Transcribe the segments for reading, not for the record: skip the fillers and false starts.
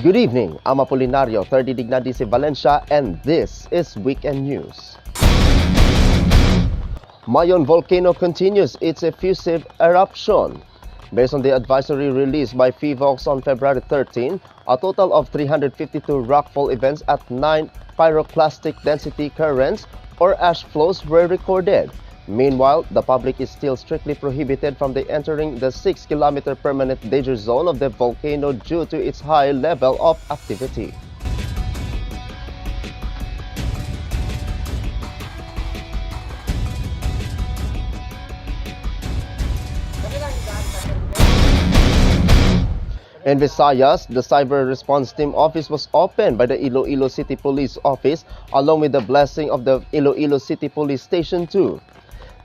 Good evening, I'm Apolinario, 30 Dignadisi Valencia, and this is Weekend News. Mayon volcano continues its effusive eruption. Based on the advisory released by PHIVOLCS on February 13, a total of 352 rockfall events at 9 pyroclastic density currents or ash flows were recorded. Meanwhile, the public is still strictly prohibited from entering the 6-kilometer permanent danger zone of the volcano due to its high level of activity. In Visayas, the Cyber Response Team Office was opened by the Iloilo City Police Office along with the blessing of the Iloilo City Police Station 2.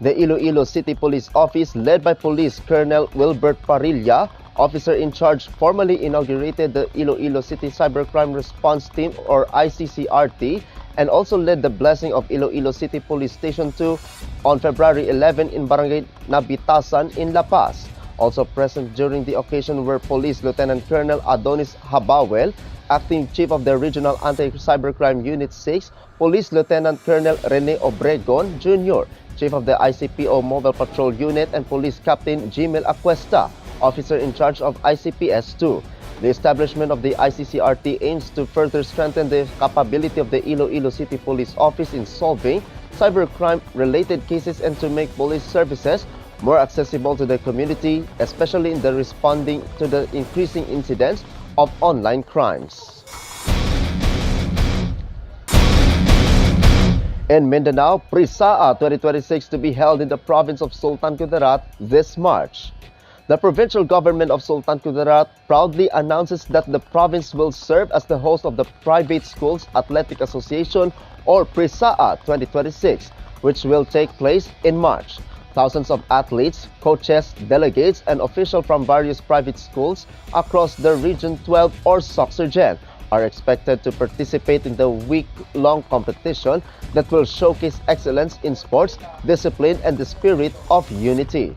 The Iloilo City Police Office, led by Police Colonel Wilbert Parilla, officer in charge, formally inaugurated the Iloilo City Cybercrime Response Team or ICCRT and also led the blessing of Iloilo City Police Station 2 on February 11 in Barangay Nabitasan in La Paz. Also present during the occasion were Police Lieutenant Colonel Adonis Habawel, Acting Chief of the Regional Anti-Cybercrime Unit 6, Police Lieutenant Colonel Rene Obregon Jr., Chief of the ICPO Mobile Patrol Unit, and Police Captain Jimel Acuesta, Officer in charge of ICPS-2. The establishment of the ICCRT aims to further strengthen the capability of the Iloilo City Police Office in solving cybercrime-related cases and to make police services more accessible to the community, especially in the responding to the increasing incidence of online crimes. In Mindanao, Prisaa 2026 to be held in the province of Sultan Kudarat this March. The provincial government of Sultan Kudarat proudly announces that the province will serve as the host of the Private Schools Athletic Association or Prisaa 2026, which will take place in March. Thousands of athletes, coaches, delegates, and officials from various private schools across the Region 12 or Soxergen are expected to participate in the week-long competition that will showcase excellence in sports, discipline, and the spirit of unity.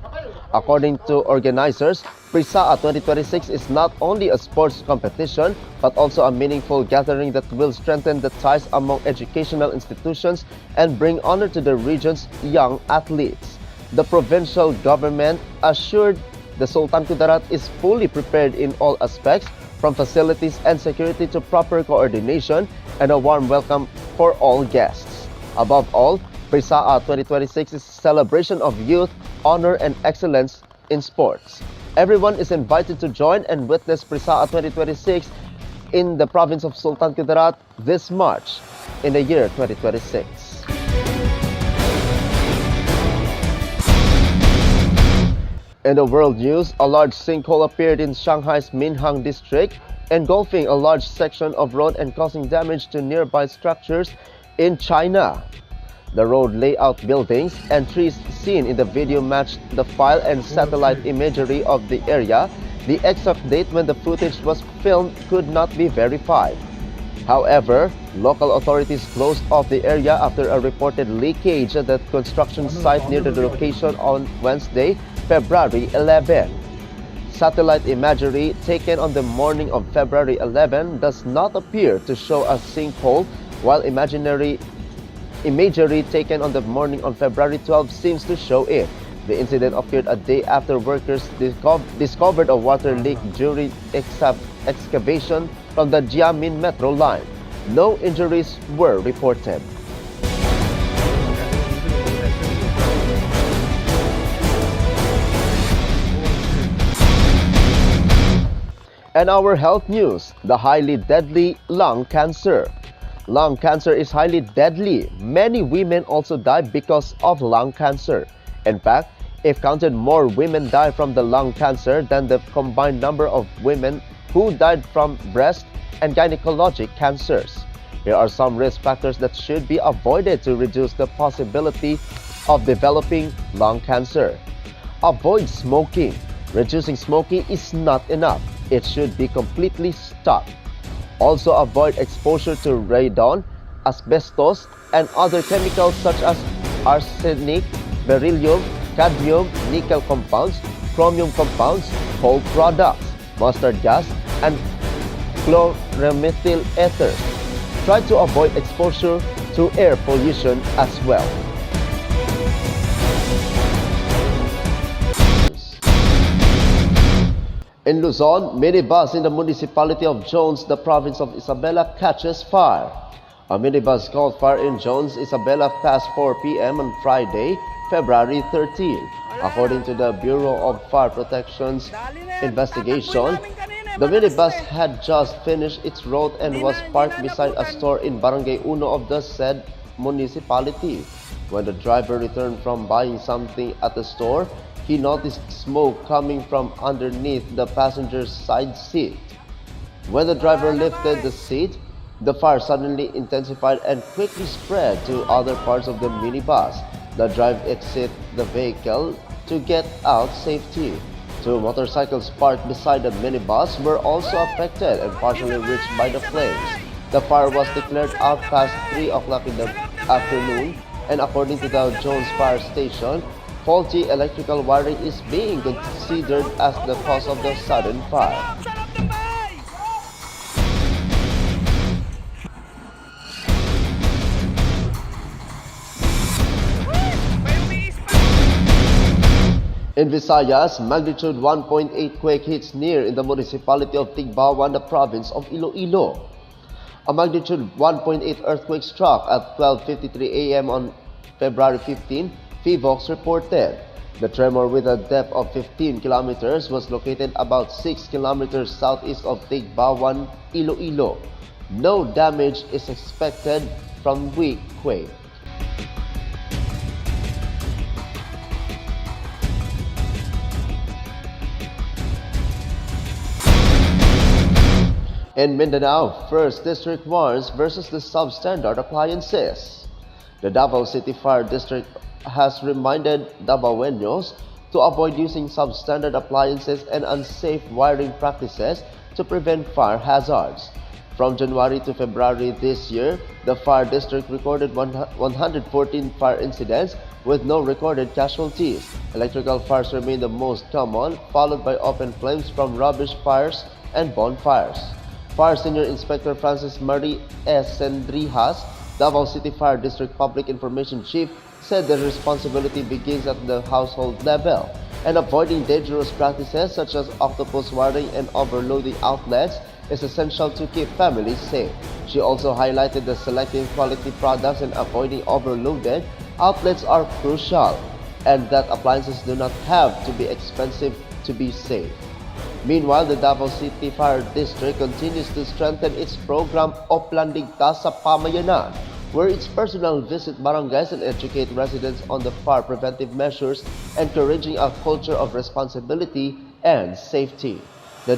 According to organizers, Prisaa 2026 is not only a sports competition but also a meaningful gathering that will strengthen the ties among educational institutions and bring honor to the region's young athletes. The provincial government assured the Sultan Kudarat is fully prepared in all aspects, from facilities and security to proper coordination and a warm welcome for all guests. Above all, Prisaa 2026 is a celebration of youth, honor, and excellence in sports. Everyone is invited to join and witness Prisaa 2026 in the province of Sultan Kudarat this March in the year 2026. In the world news, a large sinkhole appeared in Shanghai's Minhang district, engulfing a large section of road and causing damage to nearby structures in China. The road layout, buildings, and trees seen in the video matched the file and satellite imagery of the area. The exact date when the footage was filmed could not be verified. However, local authorities closed off the area after a reported leakage at the construction site near the location on Wednesday, February 11. Satellite imagery taken on the morning of February 11 does not appear to show a sinkhole, while imagery taken on the morning on February 12 seems to show it. The incident occurred a day after workers discovered a water leak during excavation from the Jiamin Metro line. No injuries were reported. And our health news, the highly deadly lung cancer. Lung cancer is highly deadly. Many women also die because of lung cancer. In fact, if counted, more women die from the lung cancer than the combined number of women who died from breast and gynecologic cancers. Here are some risk factors that should be avoided to reduce the possibility of developing lung cancer. Avoid smoking. Reducing smoking is not enough. It should be completely stopped. Also avoid exposure to radon, asbestos, and other chemicals such as arsenic, beryllium, cadmium, nickel compounds, chromium compounds, coal products, mustard gas, and chloromethyl ethers. Try to avoid exposure to air pollution as well. In Luzon, minibus in the municipality of Jones, the province of Isabela, catches fire. A minibus caught fire in Jones, Isabela past 4 p.m. on Friday, February 13. According to the Bureau of Fire Protection's investigation, the minibus had just finished its route and was parked beside a store in Barangay Uno of the said municipality. When the driver returned from buying something at the store, he noticed smoke coming from underneath the passenger's side seat. When the driver lifted the seat, the fire suddenly intensified and quickly spread to other parts of the minibus. The driver exited the vehicle to get out safely. Two motorcycles parked beside the minibus were also affected and partially reached by the flames. The fire was declared out past 3 o'clock in the afternoon, and according to the Jones Fire Station, faulty electrical wiring is being considered as the cause of the sudden fire. In Visayas, magnitude 1.8 quake hits near in the municipality of Tigbawan, the province of Iloilo. A magnitude 1.8 earthquake struck at 12:53 a.m. on February 15, PHIVOX reported. The tremor, with a depth of 15 kilometers, was located about 6 kilometers southeast of Tigbawan, Iloilo. No damage is expected from weak quake. In Mindanao, 1st District warns versus the substandard appliances. The Davao City Fire District has reminded Davaoenos to avoid using substandard appliances and unsafe wiring practices to prevent fire hazards. From January to February this year, the Fire District recorded 114 fire incidents with no recorded casualties. Electrical fires remain the most common, followed by open flames from rubbish fires and bonfires. Fire Senior Inspector Francis Marie S. Sendrijas, Davao City Fire District Public Information Chief, said the responsibility begins at the household level, and avoiding dangerous practices such as octopus wiring and overloading outlets is essential to keep families safe. She also highlighted that selecting quality products and avoiding overloaded outlets are crucial, and that appliances do not have to be expensive to be safe. Meanwhile, the Davao City Fire District continues to strengthen its program Oplan Ligtas sa Pamayanan, where its personnel visit barangays and educate residents on the fire preventive measures, encouraging a culture of responsibility and safety. The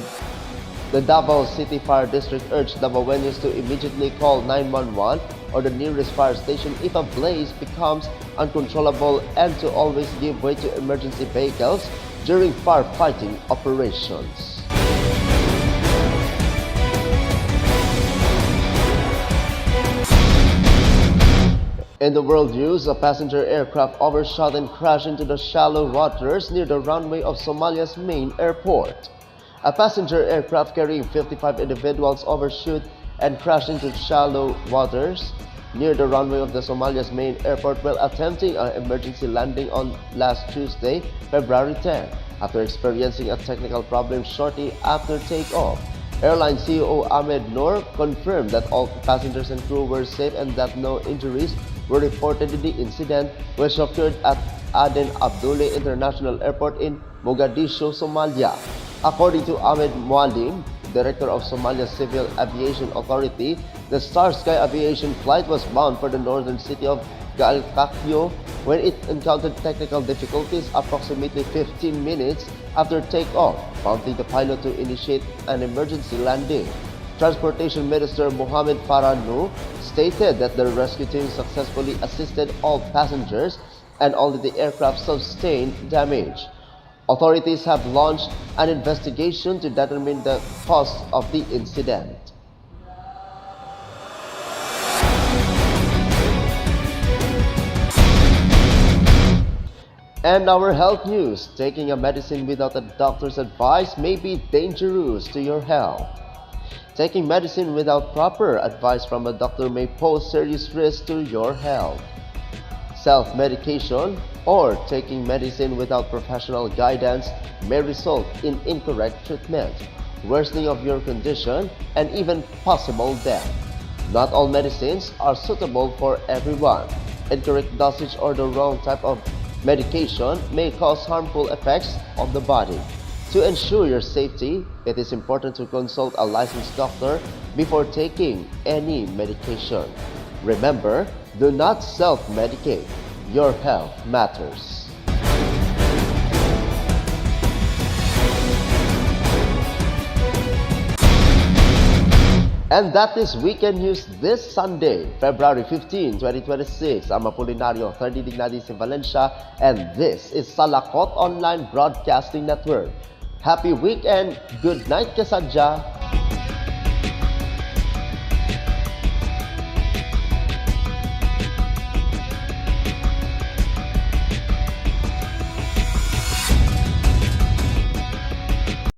Davao City Fire District urged Davaoenos to immediately call 911 or the nearest fire station if a blaze becomes uncontrollable, and to always give way to emergency vehicles during firefighting operations. In the world news, a passenger aircraft overshot and crashed into the shallow waters near the runway of Somalia's main airport. A passenger aircraft carrying 55 individuals overshoot and crashed into shallow waters near the runway of the Somalia's main airport while attempting an emergency landing on last Tuesday, February 10, after experiencing a technical problem shortly after takeoff. Airline CEO Ahmed Noor confirmed that all passengers and crew were safe and that no injuries were reported in the incident, which occurred at Aden Abdullah International Airport in Mogadishu, Somalia. According to Ahmed Mualim, Director of Somalia's Civil Aviation Authority, the Star Sky Aviation flight was bound for the northern city of Galkakyo when it encountered technical difficulties approximately 15 minutes after takeoff, prompting the pilot to initiate an emergency landing. Transportation Minister Mohamed Faranu stated that the rescue team successfully assisted all passengers and only the aircraft sustained damage. Authorities have launched an investigation to determine the cause of the incident. And our health news: taking a medicine without a doctor's advice may be dangerous to your health. Taking medicine without proper advice from a doctor may pose serious risk to your health. Self-medication or taking medicine without professional guidance may result in incorrect treatment, worsening of your condition, and even possible death. Not all medicines are suitable for everyone. Incorrect dosage or the wrong type of medication may cause harmful effects on the body. To ensure your safety, it is important to consult a licensed doctor before taking any medication. Remember, do not self-medicate. Your health matters. And that is Weekend News this Sunday, February 15, 2026. I'm Apolinario 30 Dignadis in Valencia, and this is Salakot Online Broadcasting Network. Happy weekend, good night kasadya,